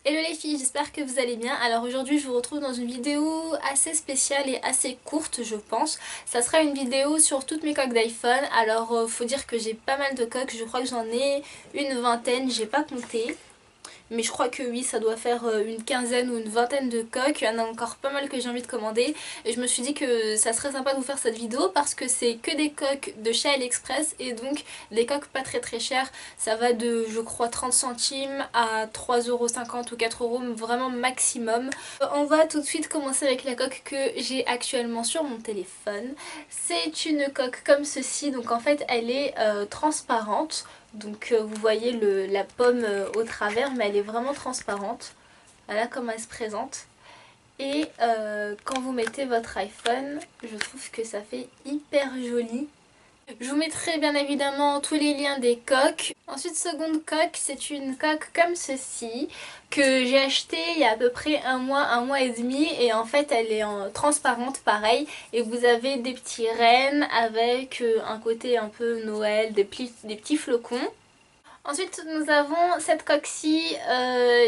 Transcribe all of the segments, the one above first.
Hello les filles, j'espère que vous allez bien. Alors aujourd'hui je vous retrouve dans une vidéo assez spéciale et assez courte je pense. Ça sera une vidéo sur toutes mes coques d'iPhone. Alors faut dire que j'ai pas mal de coques, je crois que j'en ai une vingtaine, j'ai pas compté. Mais je crois que oui, ça doit faire une quinzaine ou une vingtaine de coques. Il y en a encore pas mal que j'ai envie de commander. Et je me suis dit que ça serait sympa de vous faire cette vidéo parce que c'est que des coques de chez AliExpress et donc des coques pas très chères. Ça va de, je crois, 30 centimes à 3,50 € ou 4 € vraiment maximum. On va tout de suite commencer avec la coque que j'ai actuellement sur mon téléphone. C'est une coque comme ceci, donc en fait elle est transparente. Donc vous voyez la pomme au travers, mais elle est vraiment transparente. Voilà comment elle se présente. Et quand vous mettez votre iPhone, je trouve que ça fait hyper joli. Je vous mettrai bien évidemment tous les liens des coques. Ensuite, seconde coque, c'est une coque comme ceci que j'ai acheté il y a à peu près un mois et demi, et en fait elle est en transparente pareil, et vous avez des petits rennes avec un côté un peu Noël, des petits flocons. Ensuite nous avons cette coque-ci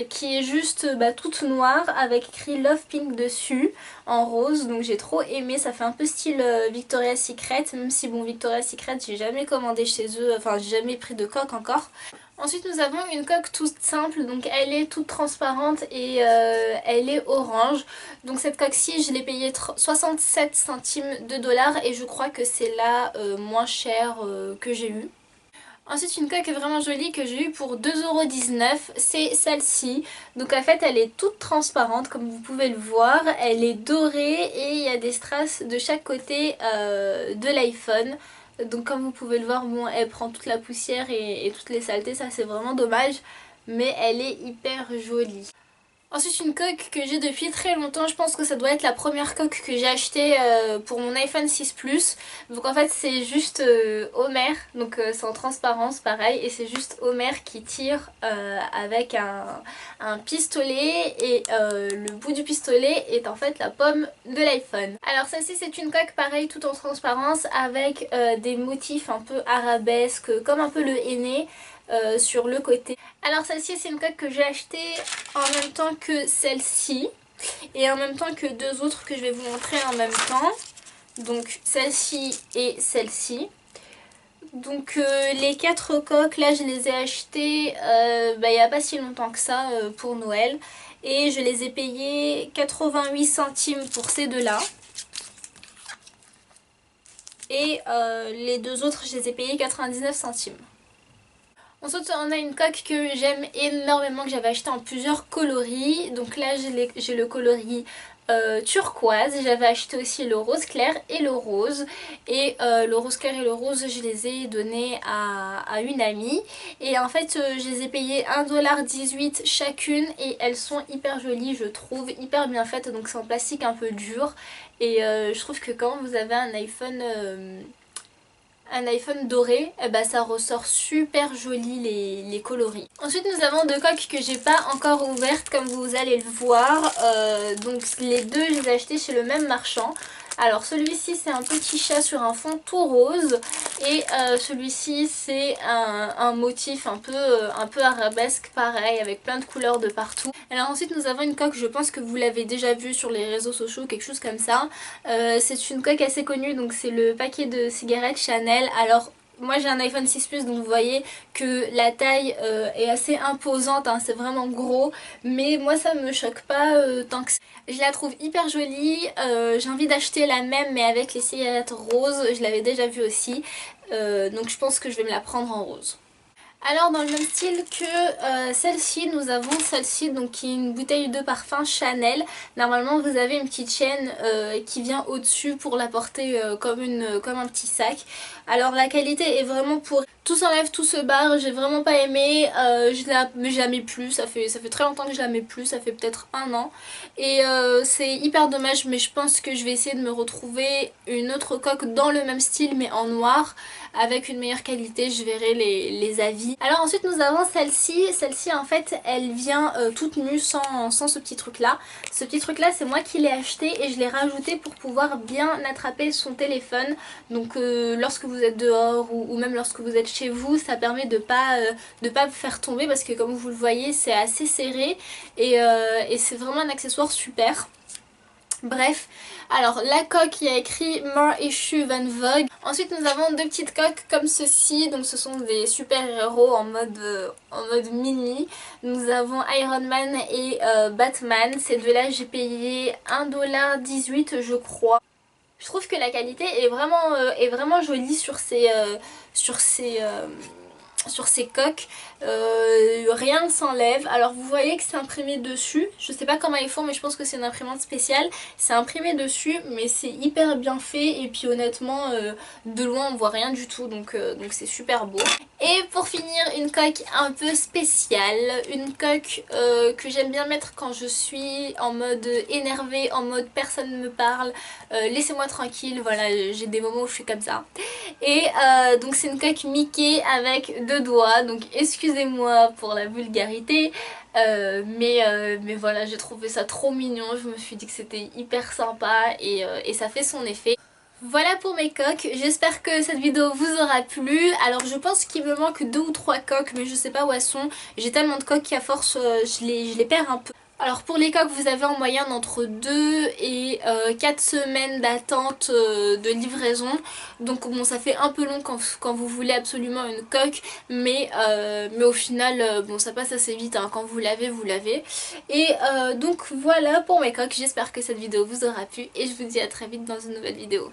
qui est juste toute noire avec écrit Love Pink dessus en rose, donc j'ai trop aimé, ça fait un peu style Victoria's Secret, même si bon, Victoria's Secret j'ai jamais commandé chez eux, enfin j'ai jamais pris de coque encore. Ensuite nous avons une coque toute simple, donc elle est toute transparente et elle est orange. Donc cette coque-ci je l'ai payée 67 centimes de dollars et je crois que c'est la moins chère que j'ai eue. Ensuite une coque vraiment jolie que j'ai eue pour 2,19 €, c'est celle-ci. Donc en fait elle est toute transparente comme vous pouvez le voir, elle est dorée et il y a des strass de chaque côté de l'iPhone. Donc comme vous pouvez le voir, bon, elle prend toute la poussière et toutes les saletés, ça c'est vraiment dommage, mais elle est hyper jolie. Ensuite une coque que j'ai depuis très longtemps, je pense que ça doit être la première coque que j'ai achetée pour mon iPhone 6 Plus. Donc en fait c'est juste Homer, donc c'est en transparence pareil, et c'est juste Homer qui tire avec un pistolet, et le bout du pistolet est en fait la pomme de l'iPhone. Alors celle-ci c'est une coque pareil tout en transparence avec des motifs un peu arabesques comme un peu le henné sur le côté. Alors celle-ci c'est une coque que j'ai achetée en même temps que celle-ci et en même temps que deux autres que je vais vous montrer en même temps. Donc celle-ci et celle-ci. Donc les quatre coques là je les ai achetées il n'y a pas si longtemps que ça pour Noël. Et je les ai payées 88 centimes pour ces deux-là. Et les deux autres je les ai payées 99 centimes. Ensuite on a une coque que j'aime énormément, que j'avais acheté en plusieurs coloris. Donc là j'ai le coloris turquoise, j'avais acheté aussi le rose clair et le rose. Et le rose clair et le rose je les ai donnés à une amie. Et en fait je les ai payées 1,18 $ chacune et elles sont hyper jolies, je trouve, hyper bien faites. Donc c'est en plastique un peu dur et je trouve que quand vous avez un iPhone doré, eh ben, ça ressort super joli les coloris. Ensuite nous avons deux coques que j'ai pas encore ouvertes comme vous allez le voir. Donc les deux je les ai achetées chez le même marchand. Alors celui-ci c'est un petit chat sur un fond tout rose et celui-ci c'est un motif un peu arabesque pareil avec plein de couleurs de partout. Alors ensuite nous avons une coque, je pense que vous l'avez déjà vue sur les réseaux sociaux, quelque chose comme ça. C'est une coque assez connue, donc c'est le paquet de cigarettes Chanel. Alors moi j'ai un iPhone 6 Plus, donc vous voyez que la taille est assez imposante, hein, c'est vraiment gros, mais moi ça me choque pas tant que ça. Je la trouve hyper jolie, j'ai envie d'acheter la même mais avec les cigarettes roses, je l'avais déjà vue aussi, donc je pense que je vais me la prendre en rose. Alors dans le même style que celle-ci, nous avons celle-ci donc qui est une bouteille de parfum Chanel. Normalement vous avez une petite chaîne qui vient au-dessus pour la porter comme un petit sac. Alors la qualité est vraiment pourrie. Tout s'enlève, tout se barre, j'ai vraiment pas aimé, je la mets plus, ça fait très longtemps que je la mets plus, ça fait peut-être un an. Et c'est hyper dommage, mais je pense que je vais essayer de me retrouver une autre coque dans le même style mais en noir avec une meilleure qualité, je verrai les avis. Alors ensuite nous avons celle-ci, en fait elle vient toute nue sans ce petit truc là. Ce petit truc là c'est moi qui l'ai acheté et je l'ai rajouté pour pouvoir bien attraper son téléphone. Donc lorsque vous vous êtes dehors ou même lorsque vous êtes chez vous, ça permet de pas faire tomber parce que comme vous le voyez c'est assez serré et c'est vraiment un accessoire super. Bref, alors la coque il y a écrit More Issue Van Vogue. Ensuite nous avons deux petites coques comme ceci, donc ce sont des super héros en mode mini. Nous avons Iron Man et Batman, ces deux là j'ai payé 1,18$ je crois. Je trouve que la qualité est vraiment jolie sur ces coques, rien ne s'enlève. Alors vous voyez que c'est imprimé dessus, je sais pas comment ils font mais je pense que c'est une imprimante spéciale. C'est imprimé dessus mais c'est hyper bien fait et puis honnêtement de loin on voit rien du tout donc c'est super beau. Et pour finir une coque un peu spéciale, une coque que j'aime bien mettre quand je suis en mode énervée, en mode personne ne me parle, laissez-moi tranquille, voilà j'ai des moments où je suis comme ça. Et donc c'est une coque Mickey avec deux doigts, donc excusez-moi pour la vulgarité, mais voilà j'ai trouvé ça trop mignon, je me suis dit que c'était hyper sympa et ça fait son effet. Voilà pour mes coques, j'espère que cette vidéo vous aura plu. Alors je pense qu'il me manque 2 ou 3 coques mais je sais pas où elles sont. J'ai tellement de coques qu'à force je les perds un peu. Alors pour les coques vous avez en moyenne entre 2 et 4 semaines d'attente de livraison. Donc bon ça fait un peu long quand vous voulez absolument une coque. Mais au final bon ça passe assez vite hein. Quand vous l'avez vous l'avez. Et donc voilà pour mes coques, j'espère que cette vidéo vous aura plu. Et je vous dis à très vite dans une nouvelle vidéo.